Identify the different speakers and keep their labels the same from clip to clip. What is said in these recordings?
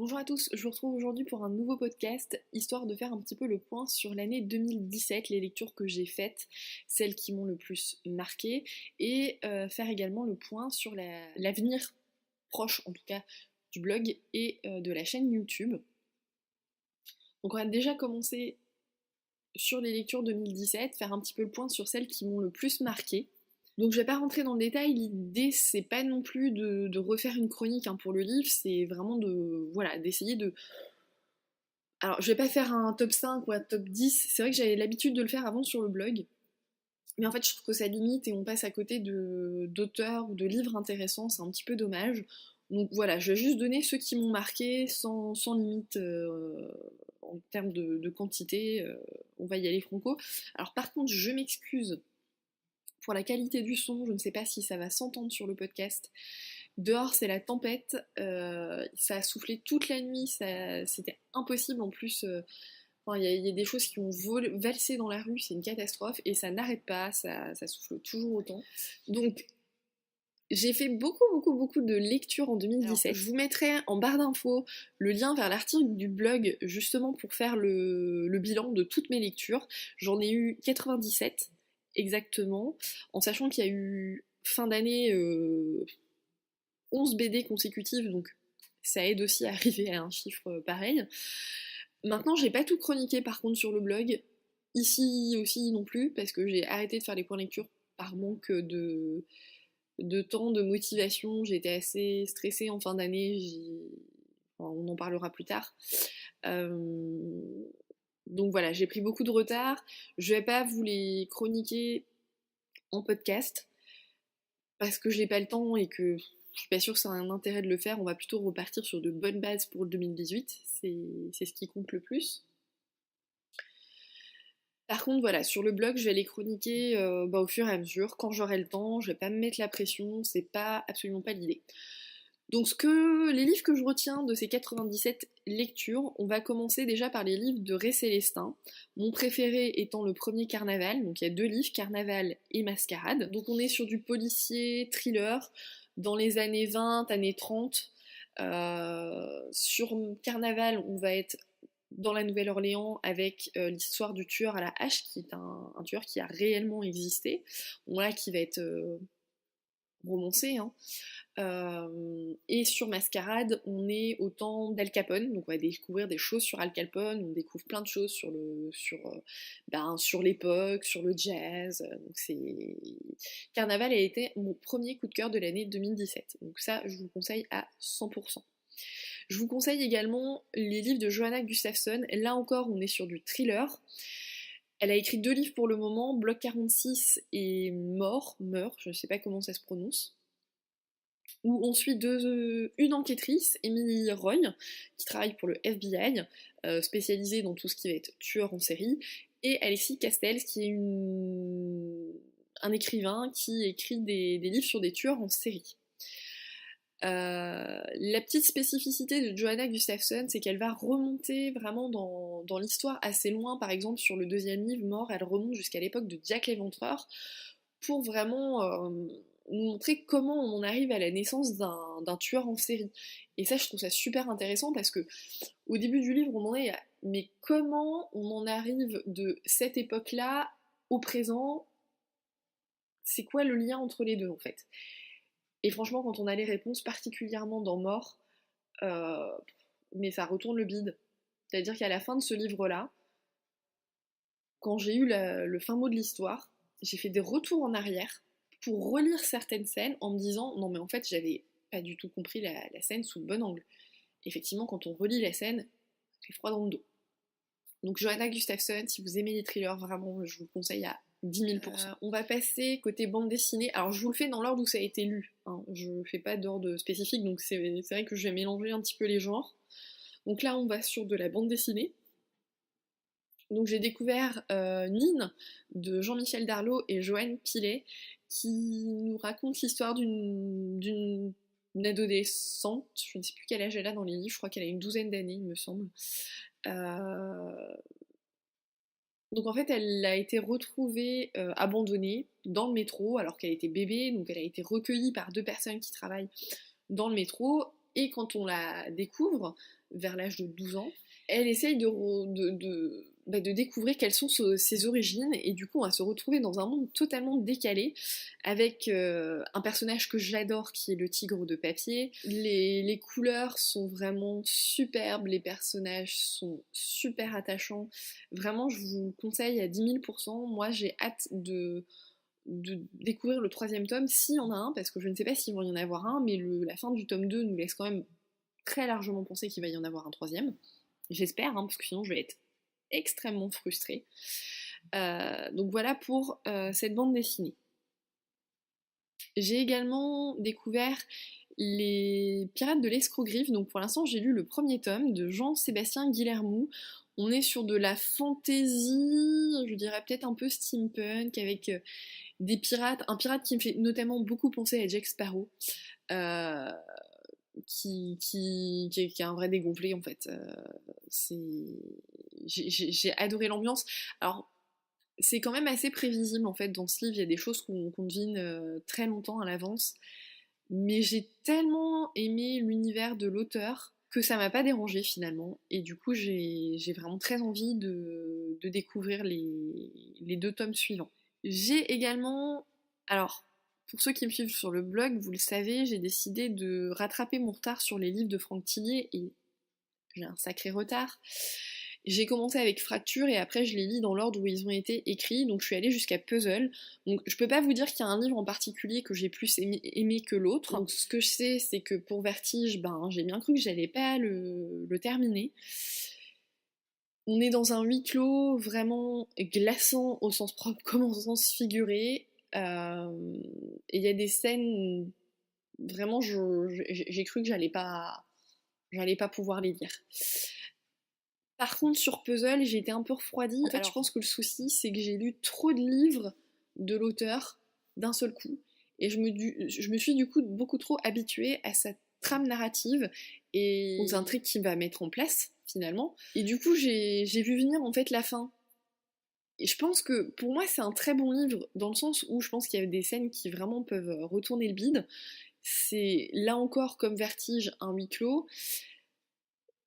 Speaker 1: Bonjour à tous, je vous retrouve aujourd'hui pour un nouveau podcast, histoire de faire un petit peu le point sur l'année 2017, les lectures que j'ai faites, celles qui m'ont le plus marqué, et faire également le point sur l'avenir proche, en tout cas, du blog et de la chaîne YouTube. Donc on va déjà commencer sur les lectures 2017, faire un petit peu le point sur celles qui m'ont le plus marqué. Donc je vais pas rentrer dans le détail, l'idée c'est pas non plus de refaire une chronique pour le livre, c'est vraiment d'essayer de... Alors je vais pas faire un top 5 ou un top 10, c'est vrai que j'avais l'habitude de le faire avant sur le blog, mais en fait je trouve que ça limite et on passe à côté d'auteurs ou de livres intéressants, c'est un petit peu dommage. Donc voilà, je vais juste donner ceux qui m'ont marqué sans limite en termes de quantité, on va y aller franco. Alors par contre je m'excuse pour la qualité du son, je ne sais pas si ça va s'entendre sur le podcast. Dehors, c'est la tempête, ça a soufflé toute la nuit, c'était impossible en plus. Il y a des choses qui ont valsé dans la rue, c'est une catastrophe, et ça n'arrête pas, ça souffle toujours autant. Donc, j'ai fait beaucoup de lectures en 2017. Alors, je vous mettrai en barre d'infos le lien vers l'article du blog, justement pour faire le bilan de toutes mes lectures. J'en ai eu 97 exactement, en sachant qu'il y a eu fin d'année 11 BD consécutives, donc ça aide aussi à arriver à un chiffre pareil. Maintenant, j'ai pas tout chroniqué par contre sur le blog, ici aussi non plus, parce que j'ai arrêté de faire les points lecture par manque de temps, de motivation. J'ai été assez stressée en fin d'année, on en parlera plus tard. Donc voilà, j'ai pris beaucoup de retard. Je vais pas vous les chroniquer en podcast parce que j'ai pas le temps et que je suis pas sûre que ça a un intérêt de le faire. On va plutôt repartir sur de bonnes bases pour le 2018. C'est ce qui compte le plus. Par contre, voilà, sur le blog, je vais les chroniquer au fur et à mesure, quand j'aurai le temps. Je vais pas me mettre la pression, c'est pas absolument pas l'idée. Donc les livres que je retiens de ces 97 lectures, on va commencer déjà par les livres de Ray Célestin, mon préféré étant le premier Carnaval, donc il y a deux livres, Carnaval et Mascarade. Donc on est sur du policier, thriller, dans les années 20, années 30. Sur Carnaval, on va être dans la Nouvelle-Orléans avec l'histoire du tueur à la hache, qui est un tueur qui a réellement existé. Bon là, qui va être romancé, hein. Et sur Mascarade, on est au temps d'Al Capone, donc on va découvrir des choses sur Al Capone, on découvre plein de choses sur l'époque, sur le jazz. Donc Carnaval a été mon premier coup de cœur de l'année 2017, donc ça je vous le conseille à 100%. Je vous conseille également les livres de Johanna Gustafsson. Là encore, on est sur du thriller. Elle a écrit 2 livres pour le moment, Bloc 46 et Meurt, je ne sais pas comment ça se prononce, où on suit une enquêtrice, Emily Roy, qui travaille pour le FBI, spécialisée dans tout ce qui va être tueur en série, et Alexis Castells, qui est un écrivain qui écrit des livres sur des tueurs en série. La petite spécificité de Johanna Gustafsson, c'est qu'elle va remonter vraiment dans l'histoire assez loin. Par exemple, sur le deuxième livre, Mort, elle remonte jusqu'à l'époque de Jack l'Éventreur pour vraiment nous montrer comment on en arrive à la naissance d'un tueur en série. Et ça, je trouve ça super intéressant parce que au début du livre, on en est à mais comment on en arrive de cette époque-là au présent? C'est quoi le lien entre les deux en fait? Et franchement, quand on a les réponses, particulièrement dans Mort, euh, mais ça retourne le bide. C'est-à-dire qu'à la fin de ce livre-là, quand j'ai eu le fin mot de l'histoire, j'ai fait des retours en arrière pour relire certaines scènes en me disant non mais en fait j'avais pas du tout compris la scène sous le bon angle. Effectivement, quand on relit la scène, ça fait froid dans le dos. Donc Johanna Gustafsson, si vous aimez les thrillers, vraiment, je vous le conseille à 10 000%. On va passer côté bande dessinée. Alors je vous le fais dans l'ordre où ça a été lu, hein. Je fais pas d'ordre spécifique, donc c'est vrai que je vais mélanger un petit peu les genres. Donc là on va sur de la bande dessinée. Donc j'ai découvert Nine de Jean-Michel Darlot et Joanne Pilet, qui nous raconte l'histoire d'une adolescente, je ne sais plus quel âge elle a dans les livres, je crois qu'elle a une douzaine d'années il me semble. Donc en fait elle a été retrouvée abandonnée dans le métro alors qu'elle était bébé, donc elle a été recueillie par 2 personnes qui travaillent dans le métro et quand on la découvre, vers l'âge de 12 ans, elle essaye de découvrir quelles sont ses origines, et du coup on va se retrouver dans un monde totalement décalé, avec un personnage que j'adore qui est le tigre de papier. Les couleurs sont vraiment superbes, les personnages sont super attachants, vraiment je vous le conseille à 10 000%. Moi j'ai hâte de découvrir le troisième tome, s'il y en a un, parce que je ne sais pas s'il va y en avoir un, mais la fin du tome 2 nous laisse quand même très largement penser qu'il va y en avoir un troisième. J'espère, hein, parce que sinon je vais être extrêmement frustrée. Donc voilà pour cette bande dessinée. J'ai également découvert Les Pirates de l'Escrogriffe. Donc pour l'instant j'ai lu le premier tome de Jean-Sébastien Guillermou. On est sur de la fantasy, je dirais peut-être un peu steampunk, avec des pirates, un pirate qui me fait notamment beaucoup penser à Jack Sparrow, qui est un vrai dégonflé en fait. J'ai adoré l'ambiance. Alors c'est quand même assez prévisible en fait dans ce livre, il y a des choses qu'on devine très longtemps à l'avance, mais j'ai tellement aimé l'univers de l'auteur que ça m'a pas dérangé finalement, et du coup j'ai vraiment très envie de découvrir les deux tomes suivants. J'ai également, alors pour ceux qui me suivent sur le blog, vous le savez, j'ai décidé de rattraper mon retard sur les livres de Franck Tillier, et j'ai un sacré retard. J'ai commencé avec Fracture et après je les lis dans l'ordre où ils ont été écrits, donc je suis allée jusqu'à Puzzle. Donc je peux pas vous dire qu'il y a un livre en particulier que j'ai plus aimé que l'autre. Donc ce que je sais, c'est que pour Vertige, j'ai bien cru que j'allais pas le terminer. On est dans un huis clos vraiment glaçant au sens propre comme au sens figuré. Et il y a des scènes, vraiment j'ai cru que j'allais pas pouvoir les lire. Par contre, sur Puzzle, j'ai été un peu refroidie. En fait, je pense que le souci, c'est que j'ai lu trop de livres de l'auteur d'un seul coup. Et je me suis du coup beaucoup trop habituée à sa trame narrative et aux intrigues qu'il va mettre en place, finalement. Et du coup, j'ai vu venir en fait la fin. Et je pense que pour moi, c'est un très bon livre, dans le sens où je pense qu'il y a des scènes qui vraiment peuvent retourner le bide. C'est là encore, comme Vertige, un huis clos.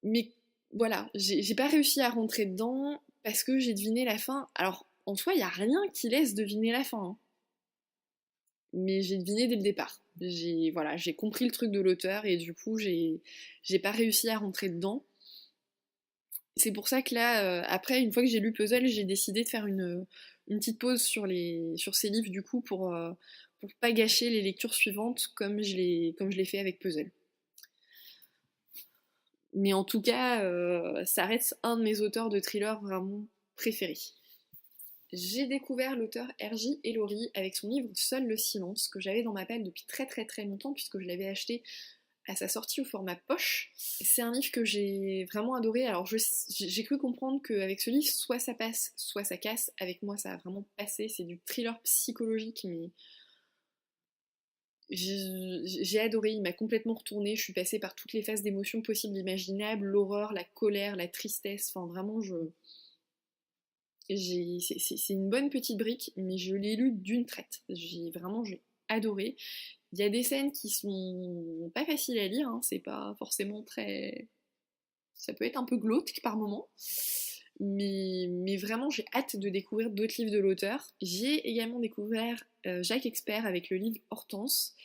Speaker 1: Mais voilà, j'ai pas réussi à rentrer dedans parce que j'ai deviné la fin. Alors, en soi, il n'y a rien qui laisse deviner la fin, hein. Mais j'ai deviné dès le départ. J'ai compris le truc de l'auteur et du coup, j'ai pas réussi à rentrer dedans. C'est pour ça que là, après, une fois que j'ai lu Puzzle, j'ai décidé de faire une petite pause sur ces livres du coup pour pas gâcher les lectures suivantes comme je l'ai fait avec Puzzle. Mais en tout cas, ça reste un de mes auteurs de thriller vraiment préférés. J'ai découvert l'auteur R.J. Ellory avec son livre Seul le silence, que j'avais dans ma palle depuis très très très longtemps, puisque je l'avais acheté à sa sortie au format poche. C'est un livre que j'ai vraiment adoré. Alors j'ai cru comprendre qu'avec ce livre, soit ça passe, soit ça casse. Avec moi, ça a vraiment passé. C'est du thriller psychologique, mais j'ai adoré, il m'a complètement retournée, je suis passée par toutes les phases d'émotions possibles et imaginables, l'horreur, la colère, la tristesse, enfin vraiment c'est une bonne petite brique, mais je l'ai lu d'une traite, j'ai adoré. Il y a des scènes qui sont pas faciles à lire, hein, c'est pas forcément très... ça peut être un peu glauque par moments, mais vraiment j'ai hâte de découvrir d'autres livres de l'auteur. J'ai également découvert Jacques Expert avec le livre Hortense,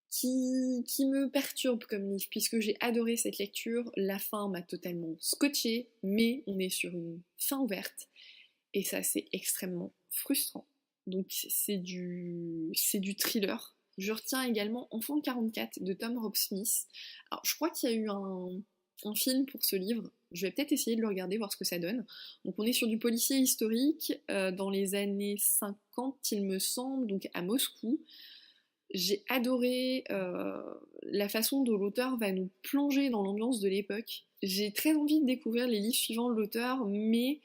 Speaker 1: qui me perturbe comme livre, puisque j'ai adoré cette lecture. La fin m'a totalement scotché, mais on est sur une fin ouverte, et ça c'est extrêmement frustrant. Donc c'est du thriller. Je retiens également Enfant 44 de Tom Robb-Smith. Alors je crois qu'il y a eu un film pour ce livre, je vais peut-être essayer de le regarder, voir ce que ça donne. Donc on est sur du policier historique dans les années 50 il me semble, donc à Moscou. J'ai adoré la façon dont l'auteur va nous plonger dans l'ambiance de l'époque. J'ai très envie de découvrir les livres suivants de l'auteur, mais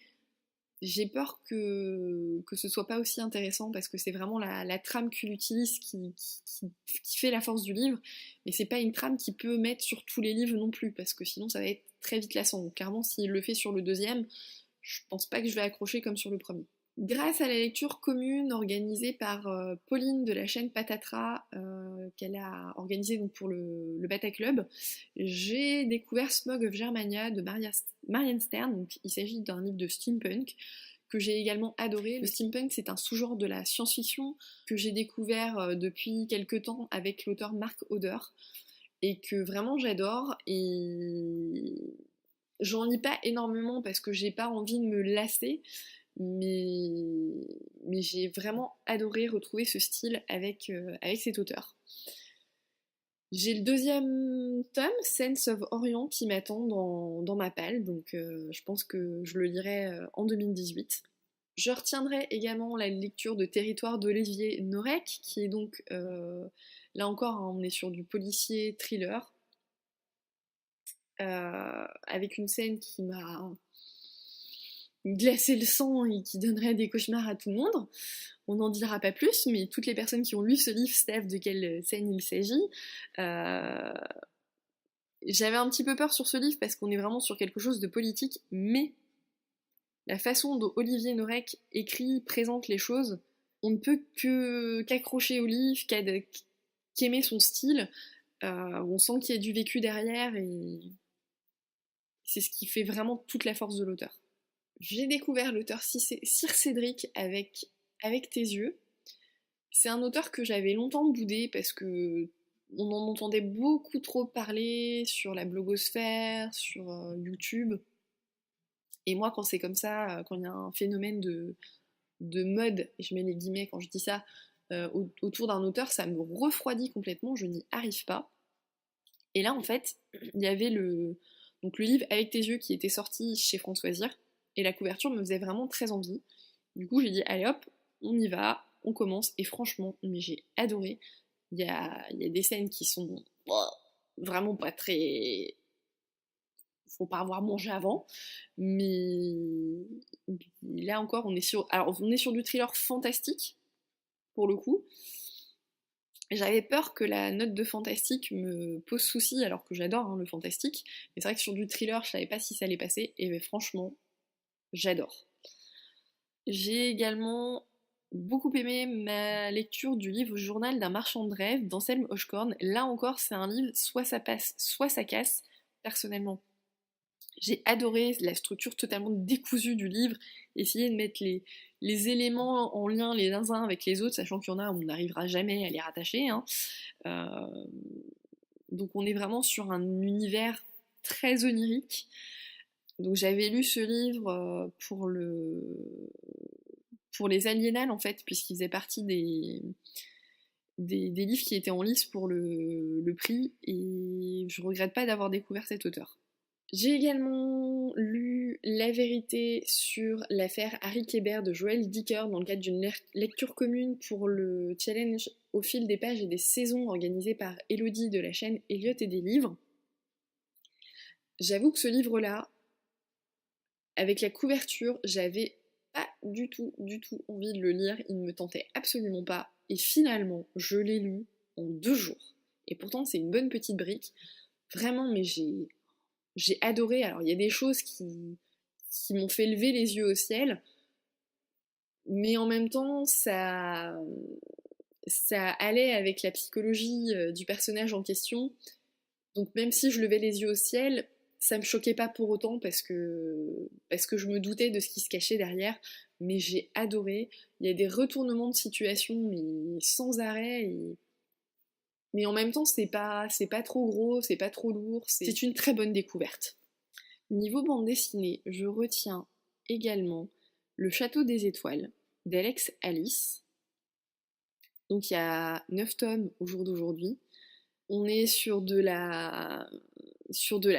Speaker 1: j'ai peur que ce soit pas aussi intéressant, parce que c'est vraiment la trame qu'il utilise qui fait la force du livre, mais c'est pas une trame qu'il peut mettre sur tous les livres non plus, parce que sinon ça va être très vite lassant. Donc clairement, s'il le fait sur le deuxième, je pense pas que je vais accrocher comme sur le premier. Grâce à la lecture commune organisée par Pauline de la chaîne Patatras, qu'elle a organisée donc pour le Bata Club, j'ai découvert Smog of Germania de Marianne Stern. Donc, il s'agit d'un livre de steampunk que j'ai également adoré. Le steampunk, c'est un sous-genre de la science-fiction que j'ai découvert depuis quelques temps avec l'auteur Mark Oder et que vraiment j'adore. Et j'en lis pas énormément parce que j'ai pas envie de me lasser, mais j'ai vraiment adoré retrouver ce style avec cet auteur. J'ai le deuxième tome, Sense of Orient, qui m'attend dans ma palle, donc je pense que je le lirai en 2018. Je retiendrai également la lecture de Territoire d'Olivier Norek, qui est donc, là encore, hein, on est sur du policier thriller, avec une scène qui m'a glacé le sang et qui donnerait des cauchemars à tout le monde. On n'en dira pas plus, mais toutes les personnes qui ont lu ce livre savent de quelle scène il s'agit. J'avais un petit peu peur sur ce livre parce qu'on est vraiment sur quelque chose de politique, mais la façon dont Olivier Norek écrit, présente les choses, on ne peut qu'accrocher au livre, qu'aimer son style. On sent qu'il y a du vécu derrière et c'est ce qui fait vraiment toute la force de l'auteur. J'ai découvert l'auteur Sir Cédric avec Tes yeux. C'est un auteur que j'avais longtemps boudé parce que on en entendait beaucoup trop parler sur la blogosphère, sur YouTube. Et moi, quand c'est comme ça, quand il y a un phénomène de mode, et je mets les guillemets quand je dis ça, autour d'un auteur, ça me refroidit complètement, je n'y arrive pas. Et là, en fait, il y avait le livre Avec tes yeux qui était sorti chez François Zir, et la couverture me faisait vraiment très envie. Du coup, j'ai dit, allez hop, on y va, on commence, et franchement, mais j'ai adoré. Il y a des scènes qui sont vraiment pas très... Faut pas avoir mangé avant, mais là encore, on est sur du thriller fantastique, pour le coup. J'avais peur que la note de fantastique me pose souci, alors que j'adore hein, le fantastique, mais c'est vrai que sur du thriller, je savais pas si ça allait passer, et franchement, j'adore. J'ai également beaucoup aimé ma lecture du livre Journal d'un marchand de rêve d'Anselme Hochkorn. Là encore, c'est un livre, soit ça passe, soit ça casse. Personnellement, j'ai adoré la structure totalement décousue du livre, essayer de mettre les éléments en lien les uns avec les autres, sachant qu'il y en a où on n'arrivera jamais à les rattacher. Hein. Donc on est vraiment sur un univers très onirique. Donc j'avais lu ce livre pour les Aliénales en fait, puisqu'il faisait partie des livres qui étaient en lice pour le prix, et je regrette pas d'avoir découvert cet auteur. J'ai également lu La vérité sur l'affaire Harry Kéber de Joël Dicker dans le cadre d'une lecture commune pour le challenge au fil des pages et des saisons organisé par Elodie de la chaîne Elliot et des livres. J'avoue que ce livre-là, avec la couverture, j'avais pas du tout envie de le lire, il ne me tentait absolument pas, et finalement, je l'ai lu en 2 jours. Et pourtant, c'est une bonne petite brique. Vraiment, mais j'ai adoré. Alors, il y a des choses qui m'ont fait lever les yeux au ciel, mais en même temps, ça allait avec la psychologie du personnage en question. Donc, même si je levais les yeux au ciel, ça me choquait pas pour autant parce que je me doutais de ce qui se cachait derrière, mais j'ai adoré. Il y a des retournements de situation, mais sans arrêt, mais en même temps, c'est pas trop gros, c'est pas trop lourd, c'est une très bonne découverte. Niveau bande dessinée, je retiens également Le Château des Étoiles d'Alex Alice. Donc il y a 9 tomes au jour d'aujourd'hui. On est sur de la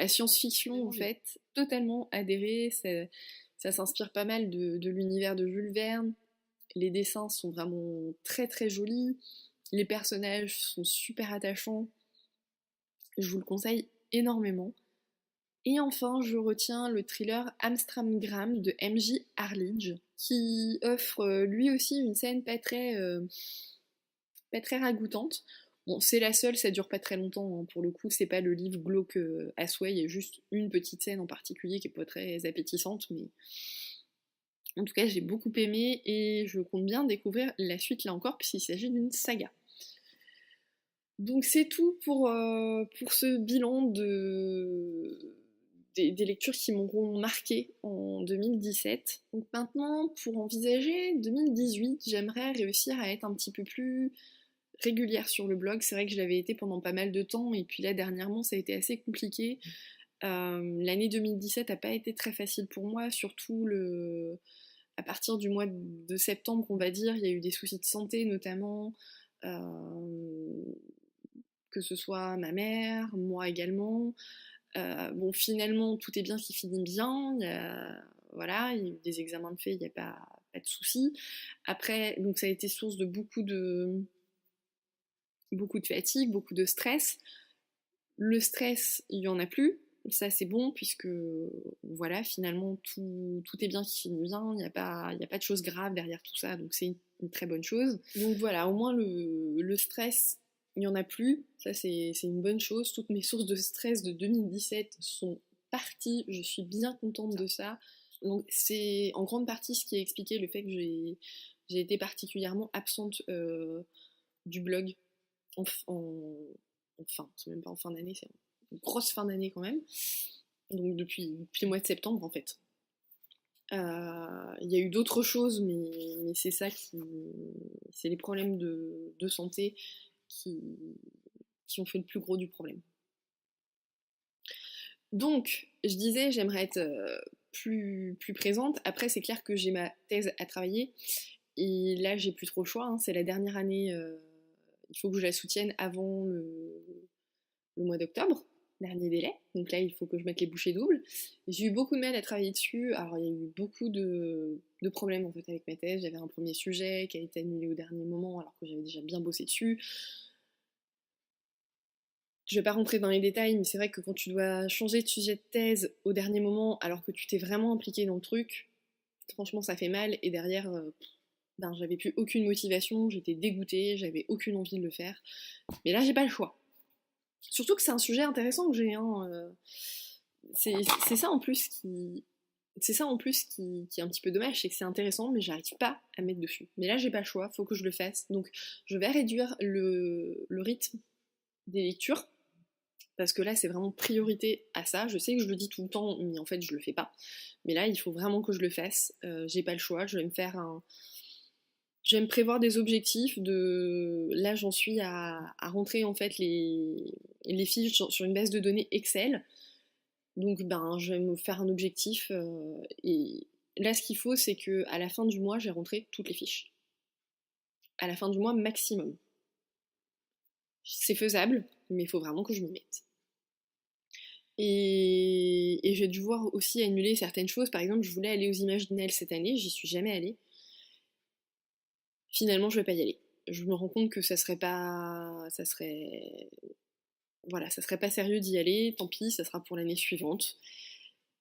Speaker 1: science-fiction en fait, totalement adhéré. Ça s'inspire pas mal de l'univers de Jules Verne. Les dessins sont vraiment très très jolis. Les personnages sont super attachants. Je vous le conseille énormément. Et enfin, je retiens le thriller Amstramgram de M.J. Arledge, qui offre lui aussi une scène pas très ragoûtante. Bon, c'est la seule, ça dure pas très longtemps, hein, pour le coup, c'est pas le livre glauque à souhait, il y a juste une petite scène en particulier qui est pas très appétissante, mais En tout cas, j'ai beaucoup aimé et je compte bien découvrir la suite là encore, puisqu'il s'agit d'une saga. Donc c'est tout pour ce bilan des lectures qui m'auront marqué en 2017. Donc maintenant, pour envisager 2018, j'aimerais réussir à être un petit peu plus régulière sur le blog. C'est vrai que je l'avais été pendant pas mal de temps, et puis là dernièrement ça a été assez compliqué. L'année 2017 n'a pas été très facile pour moi, surtout à partir du mois de septembre, on va dire, il y a eu des soucis de santé notamment. Que ce soit ma mère, moi également. Bon, finalement, tout est bien qui finit bien. Voilà, il y a eu des examens de fait, il n'y a pas de soucis. Après, donc ça a été source de beaucoup de fatigue, beaucoup de stress. Le stress, il n'y en a plus. Ça, c'est bon, puisque voilà, finalement, tout est bien qui finit bien. Il n'y a pas de choses graves derrière tout ça, donc c'est une très bonne chose. Donc voilà, au moins le stress, il n'y en a plus. Ça, c'est une bonne chose. Toutes mes sources de stress de 2017 sont parties. Je suis bien contente de ça. Donc c'est en grande partie ce qui a expliqué le fait que j'ai été particulièrement absente du blog enfin, c'est même pas en fin d'année, c'est une grosse fin d'année quand même. Donc depuis le mois de septembre en fait. Il y a eu d'autres choses, mais c'est ça c'est les problèmes de santé qui ont fait le plus gros du problème. Donc, je disais, j'aimerais être plus présente. Après, c'est clair que j'ai ma thèse à travailler. Et là, j'ai plus trop le choix. Hein. C'est la dernière année. Il faut que je la soutienne avant le mois d'octobre. Dernier délai. Donc là, il faut que je mette les bouchées doubles. J'ai eu beaucoup de mal à travailler dessus. Alors, il y a eu beaucoup de problèmes en fait avec ma thèse. J'avais un premier sujet qui a été annulé au dernier moment alors que j'avais déjà bien bossé dessus. Je vais pas rentrer dans les détails, mais c'est vrai que quand tu dois changer de sujet de thèse au dernier moment, alors que tu t'es vraiment impliqué dans le truc, franchement ça fait mal, et derrière, j'avais plus aucune motivation, j'étais dégoûtée, j'avais aucune envie de le faire. Mais là j'ai pas le choix. Surtout que c'est un sujet intéressant que j'ai, hein. C'est ça en plus qui. C'est ça en plus qui est un petit peu dommage, c'est que c'est intéressant, mais j'arrive pas à mettre dessus. Mais là j'ai pas le choix, faut que je le fasse. Donc je vais réduire le rythme des lectures, parce que là c'est vraiment priorité à ça. Je sais que je le dis tout le temps, mais en fait je le fais pas. Mais là il faut vraiment que je le fasse. J'ai pas le choix. Je vais me prévoir des objectifs. Là j'en suis à rentrer en fait les fiches sur une base de données Excel. Donc je vais me faire un objectif. Et là ce qu'il faut, c'est que à la fin du mois j'ai rentré toutes les fiches. À la fin du mois maximum. C'est faisable, mais il faut vraiment que je m'y mette. Et j'ai dû voir aussi annuler certaines choses. Par exemple, je voulais aller aux Imaginales cette année, j'y suis jamais allée. Finalement, je vais pas y aller. Je me rends compte que ça serait pas sérieux d'y aller. Tant pis, ça sera pour l'année suivante.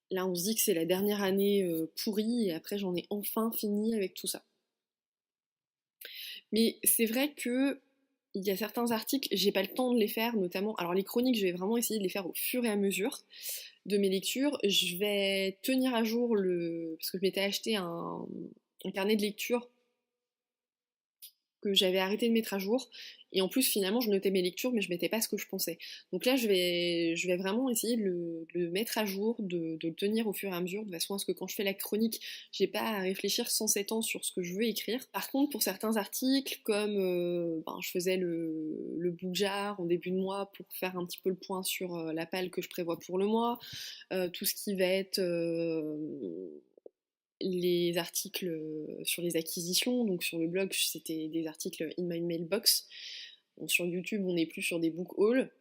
Speaker 1: Là, on se dit que c'est la dernière année pourrie, et après j'en ai enfin fini avec tout ça. Mais c'est vrai que il y a certains articles, j'ai pas le temps de les faire, notamment. Alors les chroniques, je vais vraiment essayer de les faire au fur et à mesure de mes lectures. Je vais tenir à jour parce que je m'étais acheté un carnet de lecture que j'avais arrêté de mettre à jour. Et en plus, finalement, je notais mes lectures, mais je mettais pas ce que je pensais. Donc là, je vais vraiment essayer de le mettre à jour, de le tenir au fur et à mesure, de façon à ce que quand je fais la chronique, j'ai pas à réfléchir 107 ans sur ce que je veux écrire. Par contre, pour certains articles, comme je faisais le book jar en début de mois pour faire un petit peu le point sur la palle que je prévois pour le mois, tout ce qui va être les articles sur les acquisitions, donc sur le blog c'était des articles in my mailbox. Bon, sur YouTube on n'est plus sur des book hauls,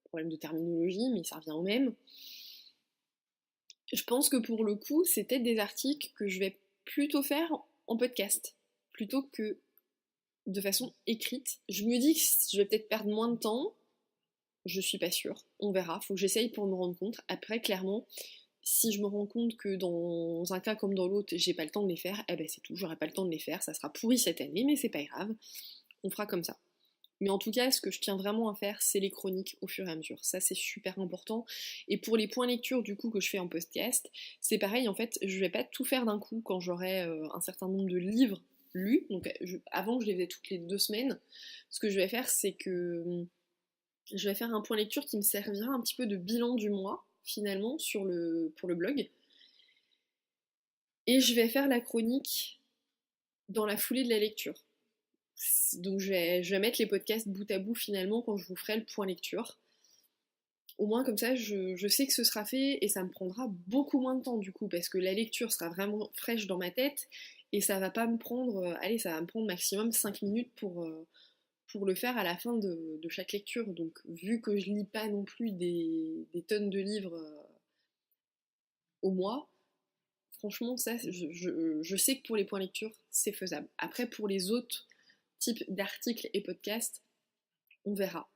Speaker 1: problème de terminologie mais ça revient au même. Je pense que pour le coup c'était des articles que je vais plutôt faire en podcast plutôt que de façon écrite. Je me dis que je vais peut-être perdre moins de temps, je suis pas sûre, on verra, faut que j'essaye pour me rendre compte. Après clairement, si je me rends compte que dans un cas comme dans l'autre, j'ai pas le temps de les faire, eh ben c'est tout, j'aurai pas le temps de les faire, ça sera pourri cette année, mais c'est pas grave, on fera comme ça. Mais en tout cas, ce que je tiens vraiment à faire, c'est les chroniques au fur et à mesure. Ça, c'est super important. Et pour les points lecture, du coup, que je fais en podcast, c'est pareil, en fait, je vais pas tout faire d'un coup quand j'aurai un certain nombre de livres lus. Donc, avant, je les faisais toutes les 2 semaines. Ce que je vais faire, c'est que je vais faire un point lecture qui me servira un petit peu de bilan du mois, finalement, pour le blog. Et je vais faire la chronique dans la foulée de la lecture. Donc je vais mettre les podcasts bout à bout finalement quand je vous ferai le point lecture. Au moins comme ça je sais que ce sera fait et ça me prendra beaucoup moins de temps du coup parce que la lecture sera vraiment fraîche dans ma tête et ça va pas me prendre, ça va me prendre maximum 5 minutes pour le faire à la fin de chaque lecture. Donc vu que je lis pas non plus des tonnes de livres au mois, franchement ça je sais que pour les points lecture c'est faisable. Après pour les autres type d'articles et podcasts, on verra.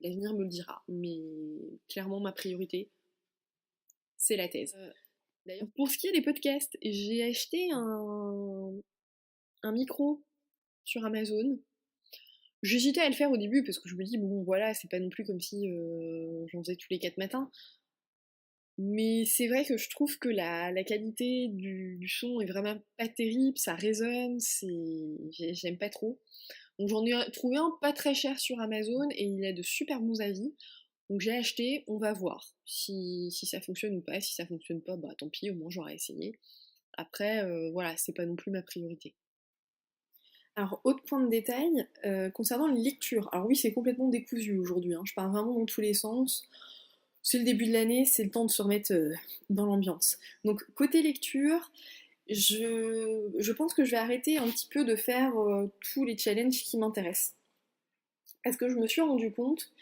Speaker 1: L'avenir me le dira. Mais clairement, ma priorité, c'est la thèse. D'ailleurs, pour ce qui est des podcasts, j'ai acheté un micro sur Amazon. J'hésitais à le faire au début parce que je me dis, bon voilà, c'est pas non plus comme si j'en faisais tous les 4 matins. Mais c'est vrai que je trouve que la qualité du son est vraiment pas terrible, ça résonne, j'aime pas trop. Donc j'en ai trouvé un pas très cher sur Amazon et il a de super bons avis. Donc j'ai acheté, on va voir si ça fonctionne ou pas. Si ça fonctionne pas, bah tant pis, au moins j'aurai essayé. Après, voilà, c'est pas non plus ma priorité. Alors, autre point de détail, concernant les lectures. Alors oui, c'est complètement décousu aujourd'hui, hein. Je pars vraiment dans tous les sens. C'est le début de l'année, c'est le temps de se remettre dans l'ambiance. Donc côté lecture, je pense que je vais arrêter un petit peu de faire tous les challenges qui m'intéressent. Parce que je me suis rendu compte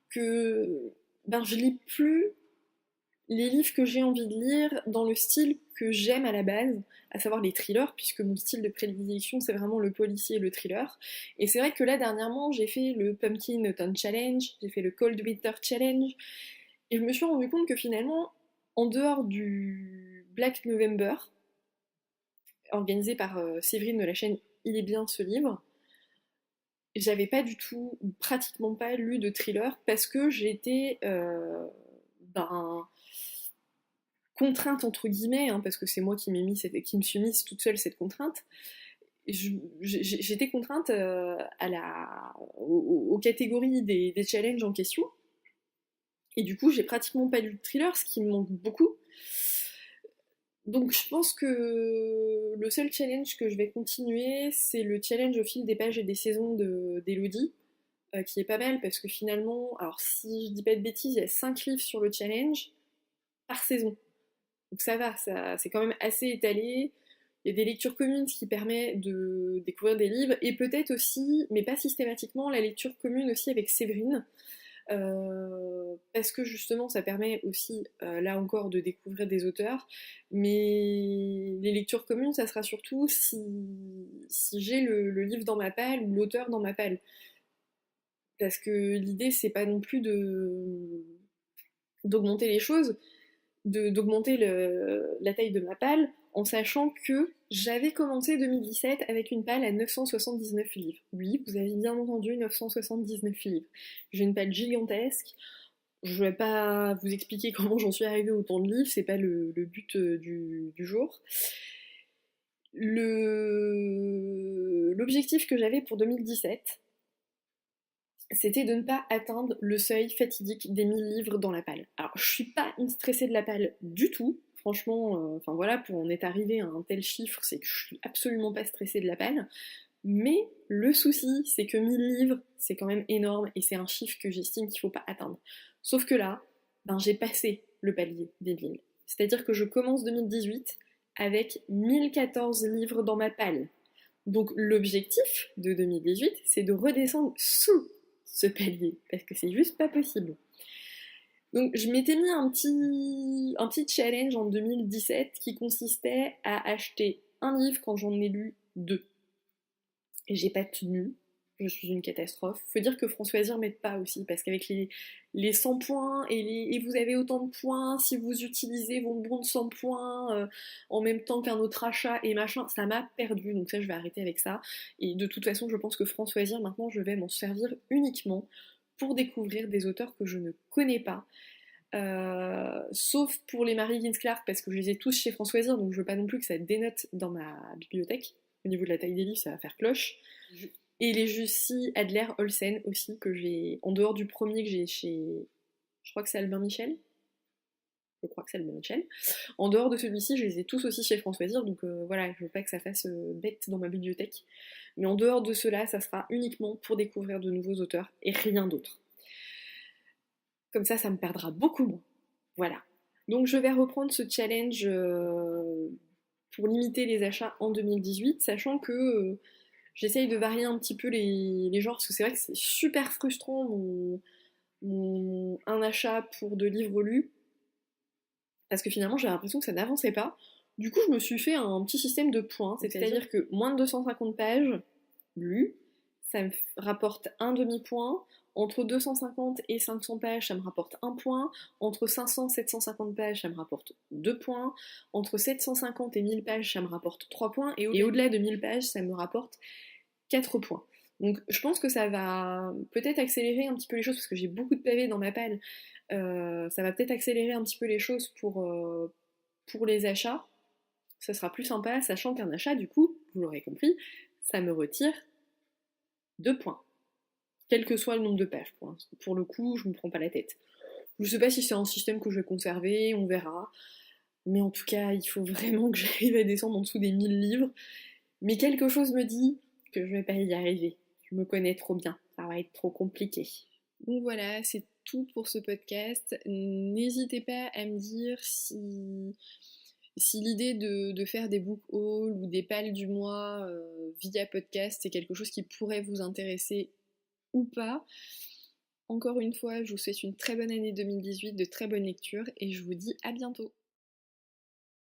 Speaker 1: que je lis plus les livres que j'ai envie de lire dans le style que j'aime à la base, à savoir les thrillers, puisque mon style de prédilection c'est vraiment le policier et le thriller. Et c'est vrai que là dernièrement j'ai fait le Pumpkin Autumn Challenge, j'ai fait le Cold Winter Challenge, et je me suis rendu compte que finalement, en dehors du Black November, organisé par Séverine de la chaîne Il est bien ce livre, j'avais pas du tout, pratiquement pas lu de thriller parce que j'étais contrainte entre guillemets, hein, parce que c'est moi qui qui me suis mise toute seule cette contrainte. J'étais contrainte aux catégories des challenges en question. Et du coup, j'ai pratiquement pas lu de thriller, ce qui me manque beaucoup. Donc je pense que le seul challenge que je vais continuer, c'est le challenge au fil des pages et des saisons d'Elodie, qui est pas mal parce que finalement, alors si je dis pas de bêtises, il y a 5 livres sur le challenge par saison. Donc ça va, c'est quand même assez étalé. Il y a des lectures communes, ce qui permet de découvrir des livres, et peut-être aussi, mais pas systématiquement, la lecture commune aussi avec Séverine, parce que justement ça permet aussi, là encore, de découvrir des auteurs, mais les lectures communes, ça sera surtout si j'ai le livre dans ma palle ou l'auteur dans ma palle. Parce que l'idée, c'est pas non plus d'augmenter les choses, d'augmenter la taille de ma palle, en sachant que j'avais commencé 2017 avec une palle à 979 livres. Oui, vous avez bien entendu, 979 livres. J'ai une palle gigantesque. Je vais pas vous expliquer comment j'en suis arrivée au autant de livres, c'est pas le but du jour. L'objectif que j'avais pour 2017, c'était de ne pas atteindre le seuil fatidique des 1000 livres dans la palle. Alors, je suis pas une stressée de la palle du tout. Franchement, enfin voilà, pour en être arrivé à un tel chiffre, c'est que je suis absolument pas stressée de la palle. Mais le souci, c'est que 1000 livres, c'est quand même énorme et c'est un chiffre que j'estime qu'il faut pas atteindre. Sauf que là, j'ai passé le palier des 1000. C'est-à-dire que je commence 2018 avec 1014 livres dans ma palle. Donc l'objectif de 2018, c'est de redescendre sous ce palier, parce que c'est juste pas possible. Donc je m'étais mis un petit challenge en 2017 qui consistait à acheter un livre quand j'en ai lu 2. Et j'ai pas tenu. je suis une catastrophe. Faut dire que Françoisir m'aide pas aussi, parce qu'avec les 100 points et vous avez autant de points si vous utilisez vos bons de 100 points en même temps qu'un autre achat et machin, ça m'a perdu, donc ça je vais arrêter avec ça. Et de toute façon, je pense que Françoisir, maintenant, je vais m'en servir uniquement pour découvrir des auteurs que je ne connais pas. Sauf pour les Marie Ginsclark, parce que je les ai tous chez Françoisir, donc je veux pas non plus que ça dénote dans ma bibliothèque. Au niveau de la taille des livres, ça va faire cloche. Et les Jussi Adler Olsen aussi, que j'ai, en dehors du premier que j'ai chez, je crois que c'est Albin Michel. Je crois que c'est Albin Michel. En dehors de celui-ci, je les ai tous aussi chez Françoisir, donc voilà, je veux pas que ça fasse bête dans ma bibliothèque. Mais en dehors de cela, ça sera uniquement pour découvrir de nouveaux auteurs et rien d'autre. Comme ça me perdra beaucoup moins. Voilà. Donc je vais reprendre ce challenge pour limiter les achats en 2018, sachant que j'essaye de varier un petit peu les genres, parce que c'est vrai que c'est super frustrant un achat pour de livres lus, parce que finalement j'ai l'impression que ça n'avançait pas. Du coup je me suis fait un petit système de points, c'est-à-dire que moins de 250 pages lues, ça me rapporte un demi-point. Entre 250 et 500 pages, ça me rapporte 1 point. Entre 500 et 750 pages, ça me rapporte 2 points. Entre 750 et 1000 pages, ça me rapporte 3 points. Et au-delà de 1000 pages, ça me rapporte 4 points. Donc je pense que ça va peut-être accélérer un petit peu les choses, parce que j'ai beaucoup de pavés dans ma palle. Ça va peut-être accélérer un petit peu les choses pour les achats. Ça sera plus sympa, sachant qu'un achat, du coup, vous l'aurez compris, ça me retire 2 points. Quel que soit le nombre de pages. Pour le coup, je me prends pas la tête. Je sais pas si c'est un système que je vais conserver, on verra. Mais en tout cas, il faut vraiment que j'arrive à descendre en dessous des 1000 livres. Mais quelque chose me dit que je vais pas y arriver. Je me connais trop bien. Ça va être trop compliqué. Donc voilà, c'est tout pour ce podcast. N'hésitez pas à me dire si l'idée de faire des book hauls ou des pales du mois via podcast, c'est quelque chose qui pourrait vous intéresser ou pas. Encore une fois, je vous souhaite une très bonne année 2018, de très bonnes lectures et je vous dis à bientôt.